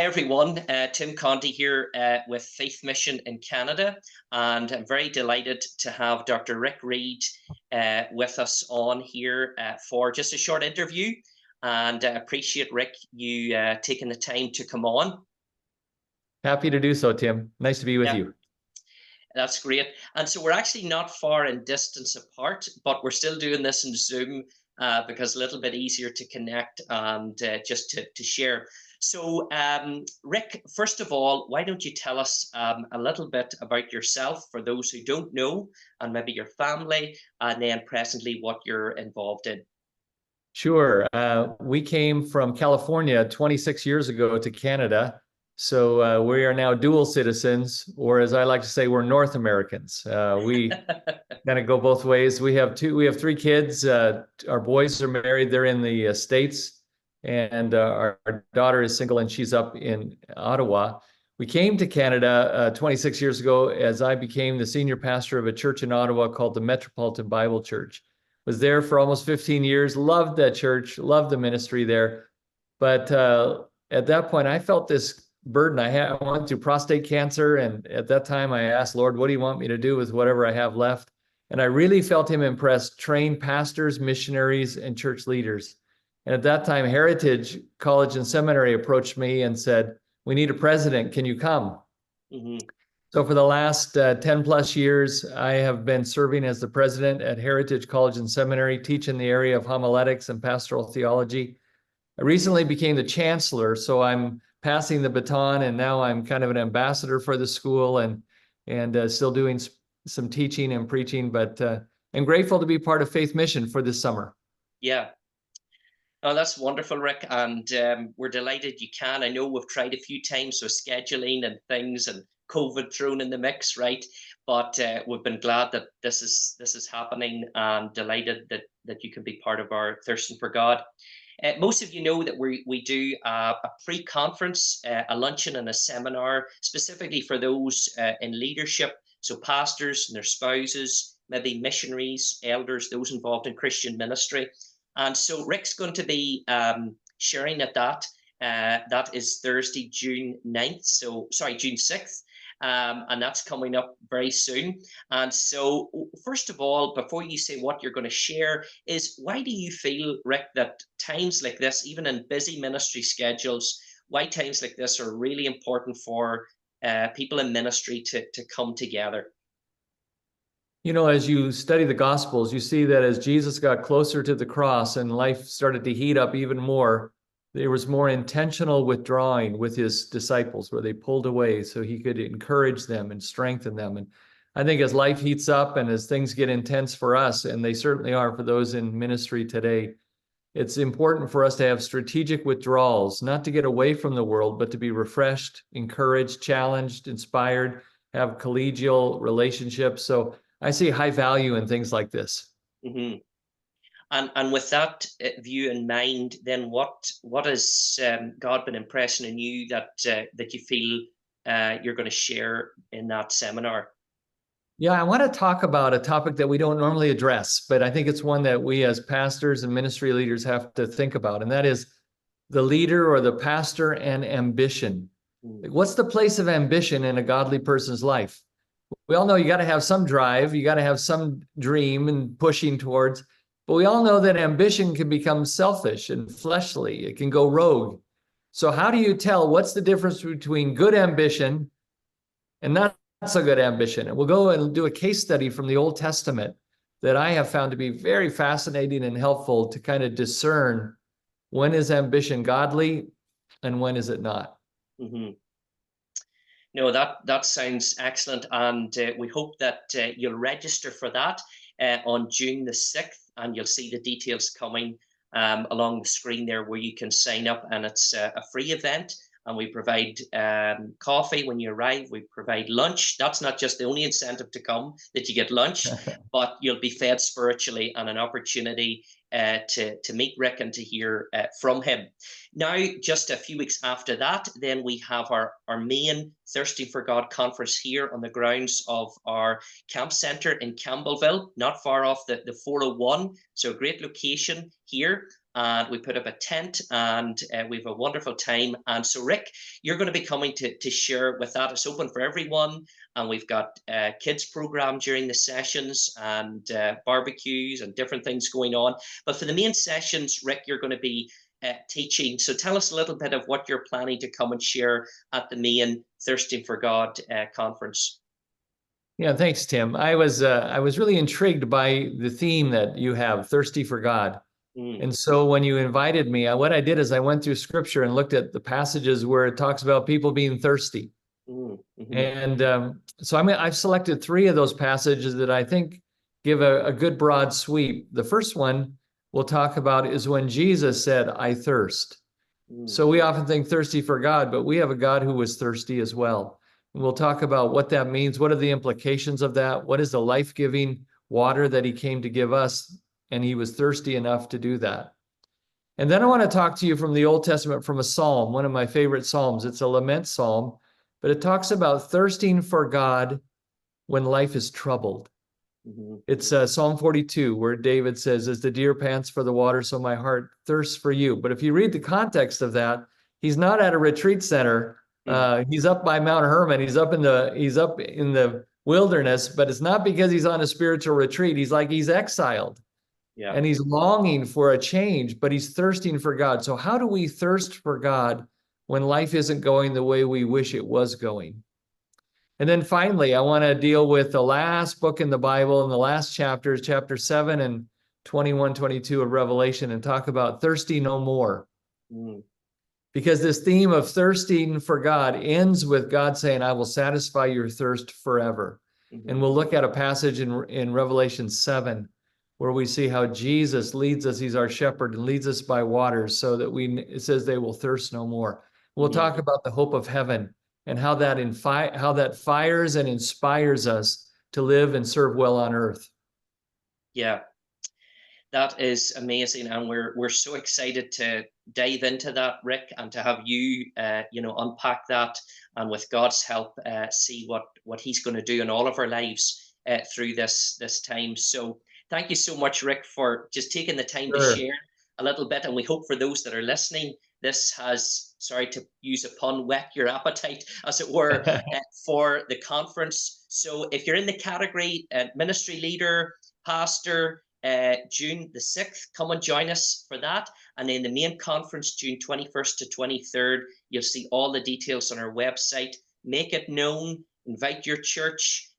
everyone. Tim Conti here with Faith Mission in Canada, and I'm very delighted to have Dr. Rick Reed with us on here for just a short interview. And I appreciate, Rick, you taking the time to come on. Happy to do so, Tim. Nice to be with you. That's great. And so we're actually not far in distance apart, but we're still doing this in Zoom because a little bit easier to connect and just to share. So, Rick, first of all, why don't you tell us a little bit about yourself for those who don't know, and maybe your family, and then presently what you're involved in? Sure. We came from California 26 years ago to Canada. So we are now dual citizens, or as I like to say, we're North Americans. We kind of go both ways. We have three kids. Our boys are married. They're in the States. And our daughter is single and she's up in Ottawa. We came to Canada 26 years ago as I became the senior pastor of a church in Ottawa called the Metropolitan Bible Church. Was there for almost 15 years, loved that church, loved the ministry there. But at that point, I felt this burden. I went through prostate cancer. And at that time, I asked, Lord, what do you want me to do with whatever I have left? And I really felt him impress trained pastors, missionaries, and church leaders. And at that time, Heritage College and Seminary approached me and said, we need a president. Can you come? Mm-hmm. So for the last 10 plus years, I have been serving as the president at Heritage College and Seminary, teaching the area of homiletics and pastoral theology. I recently became the chancellor, so I'm passing the baton, and now I'm kind of an ambassador for the school and still doing some teaching and preaching, but I'm grateful to be part of Faith Mission for this summer. Yeah. Oh, that's wonderful, Rick, and we're delighted you can. I know we've tried a few times with scheduling and things and COVID thrown in the mix, right? But we've been glad that this is happening, and delighted that you can be part of our Thirsting for God. Most of you know that we do a pre-conference, a luncheon and a seminar specifically for those in leadership, so pastors and their spouses, maybe missionaries, elders, those involved in Christian ministry. And so Rick's going to be sharing at that. That is Thursday, June 6th. And that's coming up very soon. And so, first of all, before you say what you're going to share, is why do you feel, Rick, that times like this, even in busy ministry schedules, why times like this are really important for people in ministry to come together? You know, as you study the Gospels, you see that as Jesus got closer to the cross and life started to heat up even more, there was more intentional withdrawing with his disciples, where they pulled away so he could encourage them and strengthen them. And I think as life heats up and as things get intense for us, and they certainly are for those in ministry today, it's important for us to have strategic withdrawals, not to get away from the world, but to be refreshed, encouraged, challenged, inspired, have collegial relationships. So I see high value in things like this. Mm-hmm. And with that view in mind, then what has God been impressing in you that you feel you're going to share in that seminar? Yeah, I want to talk about a topic that we don't normally address, but I think it's one that we as pastors and ministry leaders have to think about, and that is the leader or the pastor and ambition. What's the place of ambition in a godly person's life? We all know you got to have some drive, you got to have some dream and pushing towards, but we all know that ambition can become selfish and fleshly. It can go rogue. So how do you tell what's the difference between good ambition and not so good ambition? And we'll go and do a case study from the Old Testament that I have found to be very fascinating and helpful to kind of discern when is ambition godly and when is it not. Mm-hmm. No, that sounds excellent, and we hope that you'll register for that on June the 6th, and you'll see the details coming along the screen there where you can sign up, and it's a free event, and we provide coffee when you arrive. We provide lunch. That's not just the only incentive to come, that you get lunch, but you'll be fed spiritually, and an opportunity to meet Rick and to hear from him. Now, just a few weeks after that, then we have our main Thirsting for God conference here on the grounds of our camp center in Campbellville, not far off the 401. So a great location here. and we put up a tent, and we have a wonderful time. And so, Rick, you're going to be coming to share with that. It's open for everyone, and we've got kids program during the sessions, and barbecues and different things going on. But for the main sessions, Rick, you're going to be teaching. So tell us a little bit of what you're planning to come and share at the main Thirsting for God conference. Yeah, thanks, Tim. I was really intrigued by the theme that you have, Thirsty for God. And so when you invited me, what I did is I went through scripture and looked at the passages where it talks about people being thirsty. And so I've selected 3 of those passages that I think give a good broad sweep. The first one we'll talk about is when Jesus said, "I thirst." So we often think thirsty for God, but we have a God who was thirsty as well. And we'll talk about what that means. What are the implications of that? What is the life-giving water that he came to give us? And he was thirsty enough to do that. And then I want to talk to you from the Old Testament, from a psalm, one of my favorite psalms. It's a lament psalm, but it talks about thirsting for God when life is troubled. It's Psalm 42, where David says, "As the deer pants for the water, so my heart thirsts for you." But if you read the context of that, he's not at a retreat center. He's up by Mount Hermon. He's up in the wilderness, but it's not because he's on a spiritual retreat. He's exiled. Yeah. And he's longing for a change, but he's thirsting for God. So how do we thirst for God when life isn't going the way we wish it was going? And then finally, I want to deal with the last book in the Bible, and the last chapters, chapter 7 and 21, 22 of Revelation, and talk about thirsty no more. Because this theme of thirsting for God ends with God saying, "I will satisfy your thirst forever." And we'll look at a passage in Revelation 7 where we see how Jesus leads us. He's our shepherd and leads us by waters so that it says they will thirst no more. We'll talk about the hope of heaven and how that fires and inspires us to live and serve well on earth. Yeah. That is amazing, and we're so excited to dive into that, Rick, and to have you, unpack that, and with God's help, see what He's going to do in all of our lives through this time. So, thank you so much, Rick, for just taking the time to share a little bit. And we hope for those that are listening, this has, sorry to use a pun, whet your appetite, as it were, for the conference. So, if you're in the category ministry leader, pastor, June the 6th, come and join us for that. And then the main conference, June 21st to 23rd, you'll see all the details on our website. Make it known, invite your church,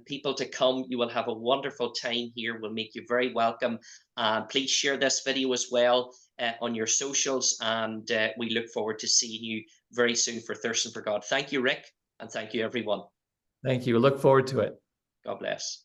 people to come. You will have a wonderful time here. We'll make you very welcome. Please share this video as well on your socials, and we look forward to seeing you very soon for Thirsting for God. Thank you, Rick, and thank you, everyone. Thank you. Look forward to it. God bless.